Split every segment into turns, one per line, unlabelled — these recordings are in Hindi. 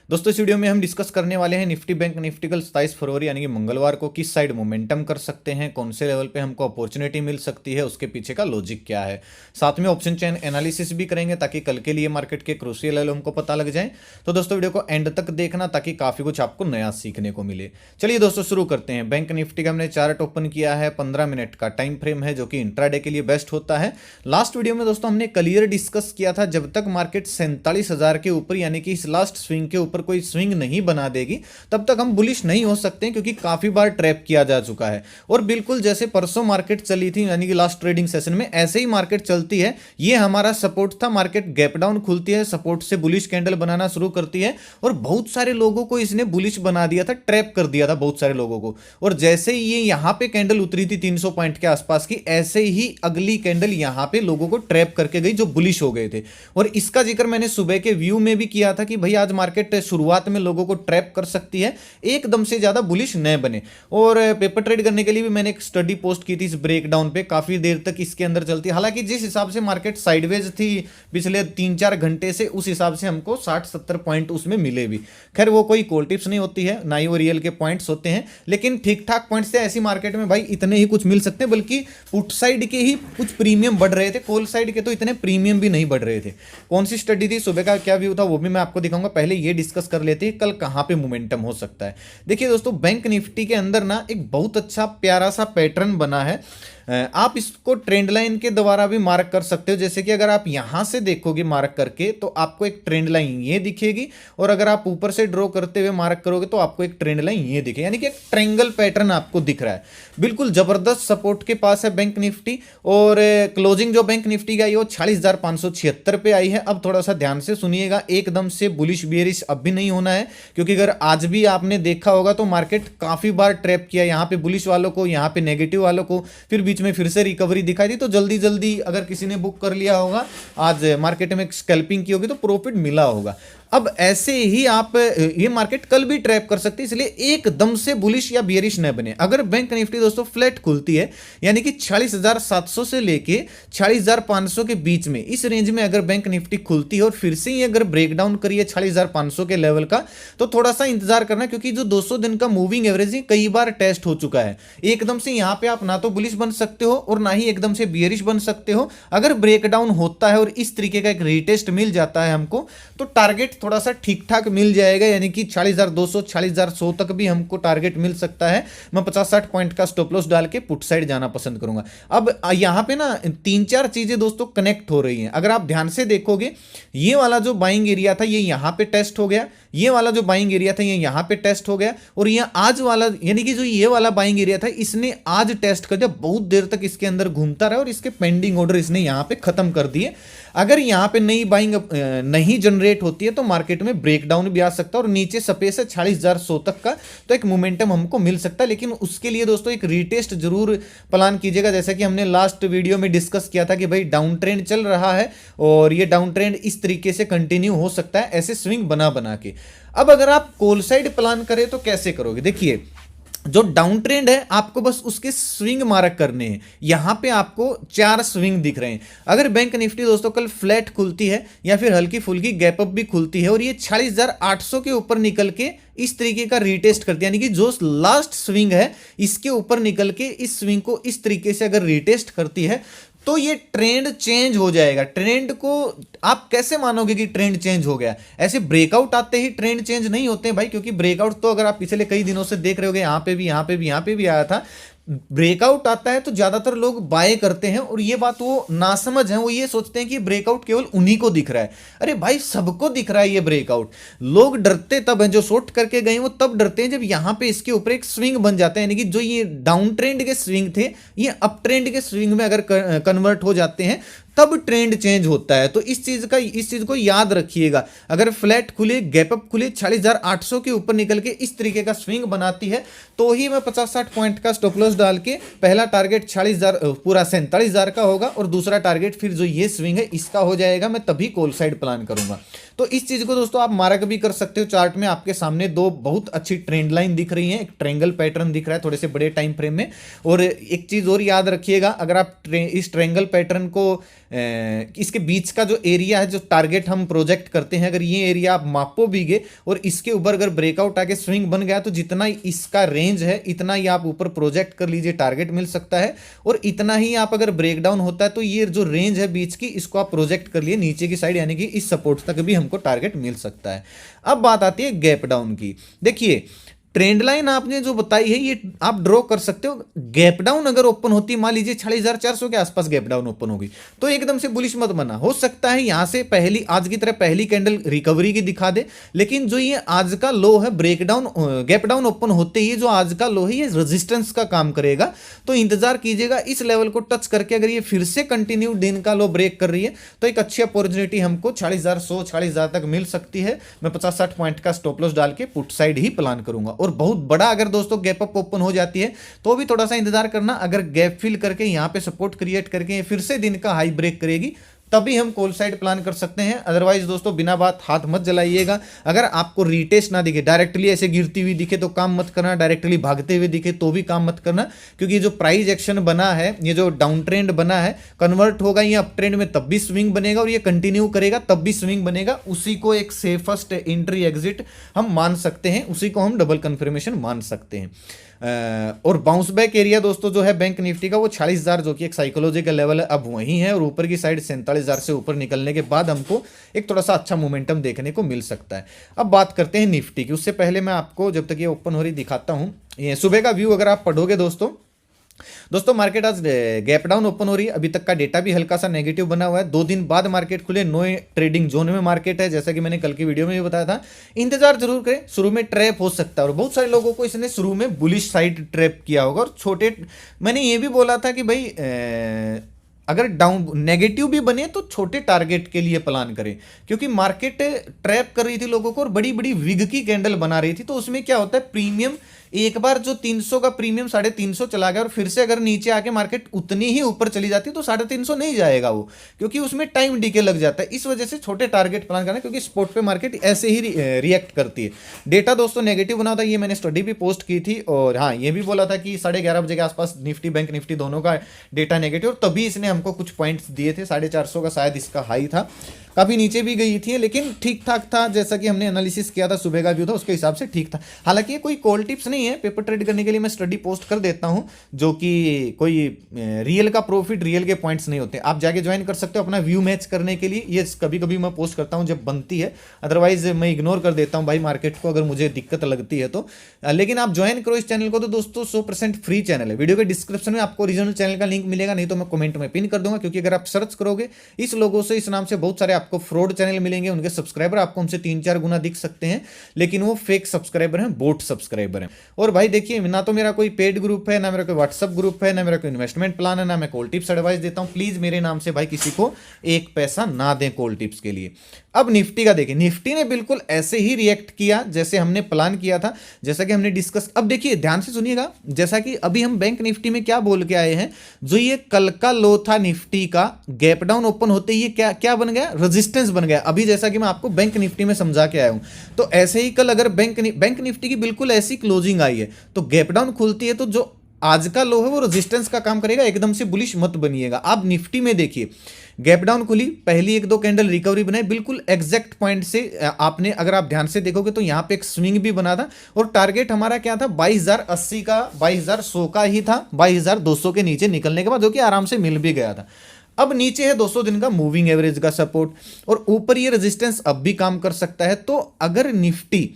दोस्तों इस वीडियो में हम डिस्कस करने वाले हैं निफ्टी बैंक निफ्टी कल 27 फरवरी यानी कि मंगलवार को किस साइड मोमेंटम कर सकते हैं, कौन से लेवल पे हमको अपॉर्चुनिटी मिल सकती है, उसके पीछे का लॉजिक क्या है। साथ में ऑप्शन चेन एनालिसिस भी करेंगे ताकि कल के लिए मार्केट के क्रूशियल लेवल हमको पता लग जाए। तो दोस्तों वीडियो को एंड तक देखना ताकि काफी कुछ आपको नया सीखने को मिले। चलिए दोस्तों शुरू करते हैं। बैंक निफ्टी का हमने चार्ट ओपन किया है, 15 मिनट का टाइम फ्रेम है जो कि इंट्राडे के लिए बेस्ट होता है। लास्ट वीडियो में दोस्तों हमने क्लियर डिस्कस किया था, जब तक मार्केट 47,000 के ऊपर यानी कि इस लास्ट स्विंग के ऊपर कोई स्विंग नहीं बना देगी तब तक हम बुलिश नहीं हो सकते, क्योंकि काफी बार ट्रैप किया जा चुका है। और बिल्कुल जैसे परसों मार्केट चली थी यानी कि लास्ट ट्रेडिंग सेशन में, ऐसे ही मार्केट चलती है। ये हमारा सपोर्ट था, मार्केट गैप डाउन खुलती है, सपोर्ट से बुलिश कैंडल बनाना शुरू करती है और बहुत सारे लोगों को इसने बुलिश बना दिया था, ट्रैप कर दिया था बहुत सारे लोगों को। और जैसे ही ये यहां पे कैंडल उतरी थी 300 पॉइंट के आसपास की, ऐसे ही अगली कैंडल यहां पे लोगों को ट्रैप करके गई जो बुलिश हो गए थे। और इसका जिक्र मैंने सुबह के व्यू में भी किया था कि भाई आज मार्केट शुरुआत में लोगों को ट्रैप कर सकती है, एकदम से ज्यादा बुलिश न बने। और पेपर ट्रेड करने के लिए भी मैंने एक स्टडी पोस्ट की थी इस ब्रेकडाउन पे, काफी देर तक इसके अंदर चलती है। हालांकि जिस हिसाब से मार्केट साइडवेज थी पिछले 3-4 घंटे से, उस हिसाब से हमको 60-70 पॉइंट उसमें मिले भी। खैर वो कोई कॉल टिप्स नहीं होती है, ना ही वो रियल के पॉइंट्स होते हैं, लेकिन ठीक ठाक पॉइंट्स से ऐसी मार्केट में भाई इतने ही कुछ मिल सकते हैं, बल्कि पुट साइड के ही कुछ प्रीमियम बढ़ रहे थे, कॉल साइड के तो इतने प्रीमियम भी नहीं बढ़ रहे थे। कौन सी स्टडी थी, सुबह का क्या व्यू था, वो भी मैं आपको दिखाऊंगा। पहले ये डिस्कस कर लेते हैं कल कहां पे मोमेंटम हो सकता है। देखिए दोस्तों, बैंक निफ्टी के अंदर ना एक बहुत अच्छा प्यारा सा पैटर्न बना है। आप इसको ट्रेंड लाइन के द्वारा भी मार्क कर सकते हो। जैसे कि अगर आप यहां से देखोगे मार्क करके तो आपको एक ट्रेंड लाइन ये दिखेगी, और अगर आप ऊपर से ड्रॉ करते हुए मार्क करोगे तो आपको एक ट्रेंड लाइन ये दिखेगी, यानी कि एक ट्रायंगल पैटर्न आपको दिख रहा है। बिल्कुल जबरदस्त सपोर्ट के पास है बैंक निफ्टी। और क्लोजिंग जो बैंक निफ्टी का वो 46,576 पे आई है। अब थोड़ा सा ध्यान से सुनिएगा, एकदम से बुलिश बियरिश अब भी नहीं होना है, क्योंकि अगर आज भी आपने देखा होगा तो मार्केट काफी बार ट्रैप किया, यहां पे बुलिश वालों को, यहां पे नेगेटिव वालों को, फिर बीच में फिर से रिकवरी दिखाई दी। तो जल्दी जल्दी अगर किसी ने बुक कर लिया होगा, आज मार्केट में स्कैल्पिंग की होगी तो प्रॉफिट मिला होगा। अब ऐसे ही आप ये मार्केट कल भी ट्रैप कर सकती है, इसलिए एकदम से बुलिश या बियरिश न बने। अगर बैंक निफ्टी दोस्तों फ्लैट खुलती है यानी कि 46,700 से लेके 46,500 के बीच में, इस रेंज में अगर बैंक निफ्टी खुलती है और फिर से ही अगर ब्रेकडाउन करिए 46,500 के लेवल का, तो थोड़ा सा इंतजार करना, क्योंकि जो 200 दिन का मूविंग एवरेज कई बार टेस्ट हो चुका है। एकदम से यहां पे आप ना तो बुलिश बन सकते हो और ना ही एकदम से बियरिश बन सकते हो। अगर ब्रेकडाउन होता है और इस तरीके का एक रीटेस्ट मिल जाता है हमको, तो टारगेट थोड़ा सा ठीक ठाक मिल जाएगा, यानी कि 40,200 40,100 तक भी हमको टारगेट मिल सकता है। मैं 50-60 पॉइंट का स्टॉप लॉस डाल के पुट साइड जाना पसंद करूंगा। अब यहां पे ना 3-4 चीजें दोस्तों कनेक्ट हो रही हैं। अगर आप ध्यान से देखोगे, ये वाला जो बाइंग एरिया था ये यहां पे टेस्ट हो गया, ये वाला जो बाइंग एरिया था ये यहां पे टेस्ट हो गया, और ये आज वाला यानी कि जो ये वाला बाइंग एरिया था इसने आज टेस्ट कर दिया। बहुत देर तक इसके अंदर घूमता रहा और इसके पेंडिंग ऑर्डर इसने यहां पे खत्म कर दिए। अगर यहां पे नई बाइंग नहीं जनरेट होती है तो मार्केट में ब्रेकडाउन भी आ सकता है, और नीचे स्पेस है 40,100 तक का, तो एक मोमेंटम हमको मिल सकता है। लेकिन उसके लिए दोस्तों एक रीटेस्ट जरूर प्लान कीजिएगा, जैसा कि हमने लास्ट वीडियो में डिस्कस किया था कि भाई डाउन ट्रेंड चल रहा है और ये डाउन ट्रेंड इस तरीके से कंटिन्यू हो सकता है, ऐसे स्विंग बना बना के। अब अगर आप कॉल साइड प्लान करें तो कैसे करोगे, देखिए जो डाउन ट्रेंड है आपको बस उसके स्विंग मार्क करने हैं। यहां पे आपको 4 स्विंग दिख रहे हैं। अगर बैंक निफ्टी दोस्तों कल फ्लैट खुलती है या फिर हल्की फुल्की गैप अप भी खुलती है और ये 46,800 के ऊपर निकल के इस तरीके का रीटेस्ट करती है, यानी कि जो लास्ट स्विंग है इसके ऊपर निकल के इस स्विंग को इस तरीके से अगर रीटेस्ट करती है, तो ये ट्रेंड चेंज हो जाएगा। ट्रेंड को आप कैसे मानोगे कि ट्रेंड चेंज हो गया? ऐसे ब्रेकआउट आते ही ट्रेंड चेंज नहीं होते हैं भाई, क्योंकि ब्रेकआउट तो अगर आप पिछले कई दिनों से देख रहे होगे, यहां पे भी यहां पे भी यहां पे भी आया था। ब्रेकआउट आता है तो ज्यादातर लोग बाय करते हैं, और ये बात वो नासमझ है, वो ये सोचते हैं कि ब्रेकआउट केवल उन्हीं को दिख रहा है। अरे भाई सबको दिख रहा है ये ब्रेकआउट। लोग डरते तब हैं, जो शॉर्ट करके गए वो तब डरते हैं जब यहां पे इसके ऊपर एक स्विंग बन जाता है, यानी कि जो ये डाउन ट्रेंड के स्विंग थे ये अप ट्रेंड के स्विंग में अगर कन्वर्ट हो जाते हैं तब ट्रेंड चेंज होता है। तो इस चीज को याद रखिएगा। अगर फ्लैट खुले गैप अप खुले 40,800 के ऊपर निकल के इस तरीके का स्विंग बनाती है, तो ही मैं 50-60 पॉइंट का स्टॉप लॉस डाल के पहला टारगेट 40,000 पूरा 47,000 का होगा, और दूसरा टारगेट फिर जो ये स्विंग है इसका हो जाएगा। मैं तभी कॉल साइड प्लान करूंगा। तो इस चीज को दोस्तों आप मार्क भी कर सकते हो। चार्ट में आपके सामने 2 बहुत अच्छी ट्रेंड लाइन दिख रही है, एक ट्रायंगल पैटर्न दिख रहा है थोड़े से बड़े टाइम फ्रेम में। और एक चीज और याद रखिएगा, अगर आप इस ट्रायंगल पैटर्न को इसके बीच का जो एरिया है, जो टारगेट हम प्रोजेक्ट करते हैं, अगर ये एरिया आप मापो भी गए और इसके ऊपर अगर ब्रेकआउट आके स्विंग बन गया तो जितना इसका रेंज है इतना ही आप ऊपर प्रोजेक्ट कर लीजिए, टारगेट मिल सकता है। और इतना ही आप अगर ब्रेकडाउन होता है तो ये जो रेंज है बीच की, इसको आप प्रोजेक्ट कर लिए नीचे की साइड, यानी कि इस सपोर्ट तक भी हमको टारगेट मिल सकता है। अब बात आती है गैप डाउन की। देखिए ट्रेंड लाइन आपने जो बताई है ये आप ड्रॉ कर सकते हो। गैप डाउन अगर ओपन होती है, मान लीजिए 46,400 के आसपास गैप डाउन ओपन होगी, तो एकदम से बुलिश मत बना। हो सकता है यहां से पहली, आज की तरह पहली कैंडल रिकवरी की दिखा दे, लेकिन जो ये आज का लो है, ब्रेकडाउन गैप डाउन ओपन होते ही जो आज का लो है ये रेजिस्टेंस का काम करेगा। तो इंतजार कीजिएगा, इस लेवल को टच करके अगर ये फिर से कंटिन्यू दिन का लो ब्रेक कर रही है तो एक अच्छी अपॉर्चुनिटी हमको 40,100 40,000 तक मिल सकती है। मैं 50-60 पॉइंट का स्टॉप लॉस डाल के पुट साइड ही प्लान करूंगा। और बहुत बड़ा अगर दोस्तों गैप अप ओपन हो जाती है तो भी थोड़ा सा इंतजार करना। अगर गैप फिल करके यहां पे सपोर्ट क्रिएट करके फिर से दिन का हाई ब्रेक करेगी तभी हम कॉल साइड प्लान कर सकते हैं। अदरवाइज दोस्तों बिना बात हाथ मत जलाइएगा। अगर आपको रीटेस्ट ना दिखे, डायरेक्टली ऐसे गिरती हुई दिखे तो काम मत करना, डायरेक्टली भागते हुए दिखे तो भी काम मत करना, क्योंकि जो प्राइस एक्शन बना है, ये जो डाउन ट्रेंड बना है, कन्वर्ट होगा ये अप ट्रेंड में तब भी स्विंग बनेगा, और ये कंटिन्यू करेगा तब भी स्विंग बनेगा। उसी को एक सेफेस्ट एंट्री एग्जिट हम मान सकते हैं, उसी को हम डबल कंफर्मेशन मान सकते हैं। और बाउंस बैक एरिया दोस्तों जो है बैंक निफ्टी का वो 46,000 जो कि एक साइकोलॉजिकल लेवल है, अब वही है। और ऊपर की साइड 47,000 से ऊपर निकलने के बाद हमको एक थोड़ा सा अच्छा मोमेंटम देखने को मिल सकता है। अब बात करते हैं निफ्टी की। उससे पहले मैं आपको जब तक ये ओपन हो रही दिखाता हूं, ये सुबह का व्यू अगर आप पढ़ोगे दोस्तों मार्केट आज गैप डाउन ओपन हो रही है। अभी तक का डेटा भी हल्का सा नेगेटिव बना हुआ है। 2 दिन बाद मार्केट खुले, नो ट्रेडिंग जोन में मार्केट है, जैसा कि मैंने कल की वीडियो में भी बताया था। इंतजार जरूर करें, शुरू में ट्रैप हो सकता है, और बहुत सारे लोगों को इसने शुरू में बुलिश साइड ट्रैप किया होगा। और छोटे, मैंने ये भी बोला था कि भाई अगर डाउन नेगेटिव भी बने तो छोटे टारगेट के लिए प्लान करें, क्योंकि मार्केट ट्रैप कर रही थी लोगों को और बड़ी बड़ी विग की कैंडल बना रही थी। तो उसमें क्या होता है, प्रीमियम एक बार जो 300 का प्रीमियम 350 चला गया और फिर से अगर नीचे आके मार्केट उतनी ही ऊपर चली जाती है तो 350 नहीं जाएगा वो, क्योंकि उसमें टाइम डीके लग जाता है। इस वजह से छोटे टारगेट प्लान करना, क्योंकि स्पॉट पे मार्केट ऐसे ही रिएक्ट करती है। डेटा दोस्तों नेगेटिव बना था, ये मैंने स्टडी भी पोस्ट की थी। और हाँ, ये भी बोला था कि 11:30 बजे के आसपास निफ्टी बैंक निफ्टी दोनों का डेटा नेगेटिव, और तभी इसने हमको कुछ पॉइंट्स दिए थे। 450 का शायद इसका हाई था, काफी नीचे भी गई थी, लेकिन ठीक ठाक था। जैसा कि हमने एनालिसिस किया था, सुबह का व्यू था, उसके हिसाब से ठीक था। हालांकि ये कोई कॉल टिप्स नहीं है, पेपर ट्रेड करने के लिए मैं स्टडी पोस्ट कर देता हूं, जो कि कोई रियल का प्रॉफिट, रियल के पॉइंट्स नहीं होते। आप जाके ज्वाइन कर सकते हो अपना व्यू मैच करने के लिए। ये कभी कभी मैं पोस्ट करता हूं जब बनती है, अदरवाइज मैं इग्नोर कर देता हूं भाई मार्केट को, अगर मुझे दिक्कत लगती है तो। लेकिन आप ज्वाइन करो इस चैनल को, तो दोस्तों 100% फ्री चैनल है। वीडियो के डिस्क्रिप्शन में आपको ओरिजिनल चैनल का लिंक मिलेगा, नहीं तो मैं कमेंट में पिन कर दूंगा। क्योंकि अगर आप सर्च करोगे इस लोगों से, इस नाम से बहुत सारे आपको फ्रॉड चैनल मिलेंगे, उनके सब्सक्राइबर आपको हमसे 3-4 गुना दिख सकते हैं, लेकिन वो फेक सब्सक्राइबर हैं, बोट सब्सक्राइबर हैं। और भाई देखिए, ना तो मेरा कोई पेड ग्रुप है, ना मेरा कोई व्हाट्सअप ग्रुप है, ना मेरा कोई इन्वेस्टमेंट प्लान है, ना मैं कॉल टिप्स एडवाइस देता हूं। प्लीज मेरे नाम से भाई किसी को 1 पैसा ना दें कॉल टिप्स के लिए। अब निफ्टी का देखिए, निफ्टी ने बिल्कुल ऐसे ही रिएक्ट किया जैसे हमने प्लान किया था, जैसा कि हमने डिस्कस। अब देखिए ध्यान से सुनिएगा, जैसा कि अभी हम बैंक निफ्टी में क्या बोल के आए हैं, जो ये कल का लो था निफ्टी का, गैप डाउन ओपन होते ही ये क्या क्या बन गया, रेजिस्टेंस बन गया। अभी जैसा कि मैं आपको बैंक निफ्टी में समझा के आया हूं, तो ऐसे ही कल अगर बैंक निफ्टी की बिल्कुल ऐसी क्लोजिंग आई है, तो गैप डाउन खुलती है तो जो आज का लो है वो रेजिस्टेंस का काम करेगा। एकदम से बुलिश मत बनिएगा। आप निफ्टी में देखिए, गैप डाउन खुली, पहली 1-2 कैंडल रिकवरी बनाई, बिल्कुल एग्जैक्ट पॉइंट से आपने, अगर आप ध्यान से देखोगे तो यहां पे एक स्विंग भी बना था, और टारगेट हमारा क्या था, 22,080 का, 22,100 का ही था। 22,200 के नीचे निकलने के बाद, जो कि आराम से मिल भी गया था। अब नीचे है 200 दिन का मूविंग एवरेज का सपोर्ट, और ऊपर ये रेजिस्टेंस अब भी काम कर सकता है। तो अगर निफ्टी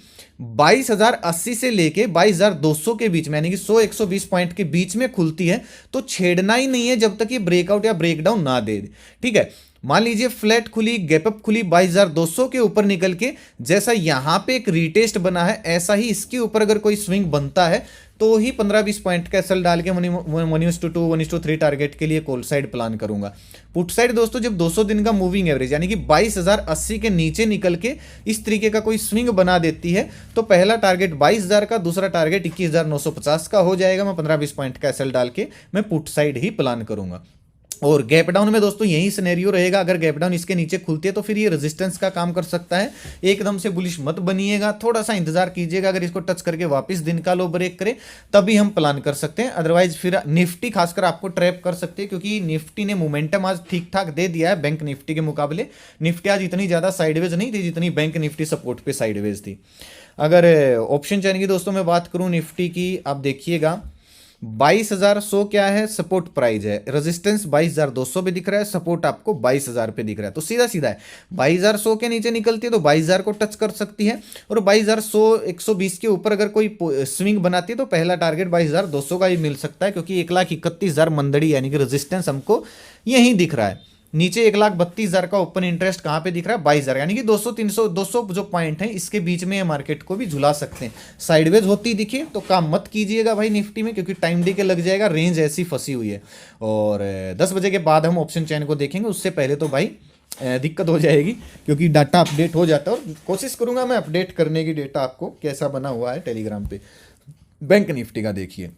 22,080 से लेके 22,200 के बीच में, यानी कि 100-120 पॉइंट के बीच में खुलती है, तो छेड़ना ही नहीं है जब तक ये ब्रेकआउट या ब्रेकडाउन ना दे। ठीक है, मान लीजिए फ्लैट खुली, गैपअप खुली 22,200 के ऊपर निकल के, जैसा यहां पे एक रीटेस्ट बना है, ऐसा ही इसके ऊपर अगर कोई स्विंग बनता है तो ही 15-20 पॉइंट का एसएल डाल के 1:2, 1:3 टारगेट के लिए कॉल साइड प्लान करूंगा। पुट साइड दोस्तों, जब 200 दिन का मूविंग एवरेज यानी कि 22,080 के नीचे निकल के इस तरीके का कोई स्विंग बना देती है, तो पहला टारगेट 22,000 का, दूसरा टारगेट 21,950 का हो जाएगा। मैं 15-20 पॉइंट का एसएल डाल के मैं पुट साइड ही प्लान करूंगा। और गैप डाउन में दोस्तों यही सिनेरियो रहेगा, अगर गैप डाउन इसके नीचे खुलती है तो फिर ये रेजिस्टेंस का काम कर सकता है। एकदम से बुलिश मत बनिएगा, थोड़ा सा इंतजार कीजिएगा, अगर इसको टच करके वापस दिन का लो ब्रेक करे तभी हम प्लान कर सकते हैं। अदरवाइज फिर निफ्टी खासकर आपको ट्रैप कर सकते हैं, क्योंकि निफ्टी ने मोमेंटम आज ठीक ठाक दे दिया है बैंक निफ्टी के मुकाबले। निफ्टी आज इतनी ज़्यादा साइडवेज नहीं थी जितनी बैंक निफ्टी सपोर्ट पे साइडवेज थी। अगर ऑप्शन चैन की दोस्तों मैं बात करूं निफ्टी की, आप देखिएगा 22,100 क्या है सपोर्ट प्राइस है, रेजिस्टेंस 22,200 पे दिख रहा है, सपोर्ट आपको 22,000 पे दिख रहा है। तो सीधा सीधा है 22,100 के नीचे निकलती है तो 22,000 को टच कर सकती है, और 22,100 120 के ऊपर अगर कोई स्विंग बनाती है तो पहला टारगेट 22,200 का ही मिल सकता है, क्योंकि 1,31,000 मंदड़ी यानी कि रेजिस्टेंस हमको यहीं दिख रहा है। नीचे 1,32,000 का ओपन इंटरेस्ट कहाँ पे दिख रहा है 22,000, यानी कि 200 300 200 जो पॉइंट है इसके बीच में मार्केट को भी झुला सकते हैं। साइडवेज होती दिखे तो काम मत कीजिएगा भाई निफ्टी में, क्योंकि टाइम डे के लग जाएगा, रेंज ऐसी फंसी हुई है। और 10 बजे के बाद हम ऑप्शन चैन को देखेंगे, उससे पहले तो भाई दिक्कत हो जाएगी, क्योंकि डाटा अपडेट हो जाता है। और कोशिश करूंगा मैं अपडेट करने की, डेटा आपको कैसा बना हुआ है टेलीग्राम पे। बैंक निफ्टी का देखिए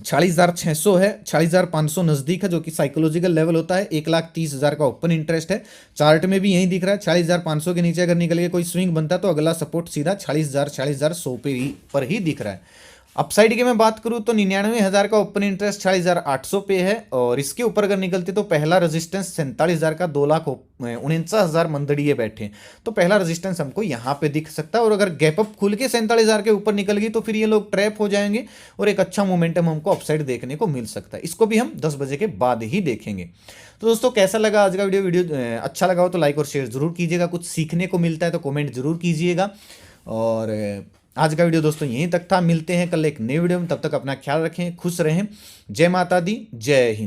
46,600 है, 46,500 नजदीक है, जो कि साइकोलॉजिकल लेवल होता है। 1,30,000 का ओपन इंटरेस्ट है, चार्ट में भी यही दिख रहा है। 46,500 के नीचे अगर निकल के कोई स्विंग बनता है तो अगला सपोर्ट सीधा 46,100 पर ही दिख रहा है। अपसाइड की मैं बात करूं तो 99,000 का ओपन इंटरेस्ट 46,800 पे है, और इसके ऊपर अगर निकलते तो पहला रेजिस्टेंस 47,000 का 2,49,000 मंदड़िए बैठे, तो पहला रेजिस्टेंस हमको यहाँ पे दिख सकता है। और अगर गैप अप खुल के 47,000 के ऊपर निकल गई तो फिर ये लोग ट्रैप हो जाएंगे और एक अच्छा मोमेंटम हमको अपसाइड देखने को मिल सकता है। इसको भी हम 10 बजे के बाद ही देखेंगे। तो दोस्तों कैसा लगा आज का वीडियो अच्छा लगा हो तो लाइक और शेयर जरूर कीजिएगा, कुछ सीखने को मिलता है तो कमेंट जरूर कीजिएगा। और आज का वीडियो दोस्तों यहीं तक था, मिलते हैं कल एक नई वीडियो में, तब तक अपना ख्याल रखें, खुश रहें। जय माता दी, जय हिंद।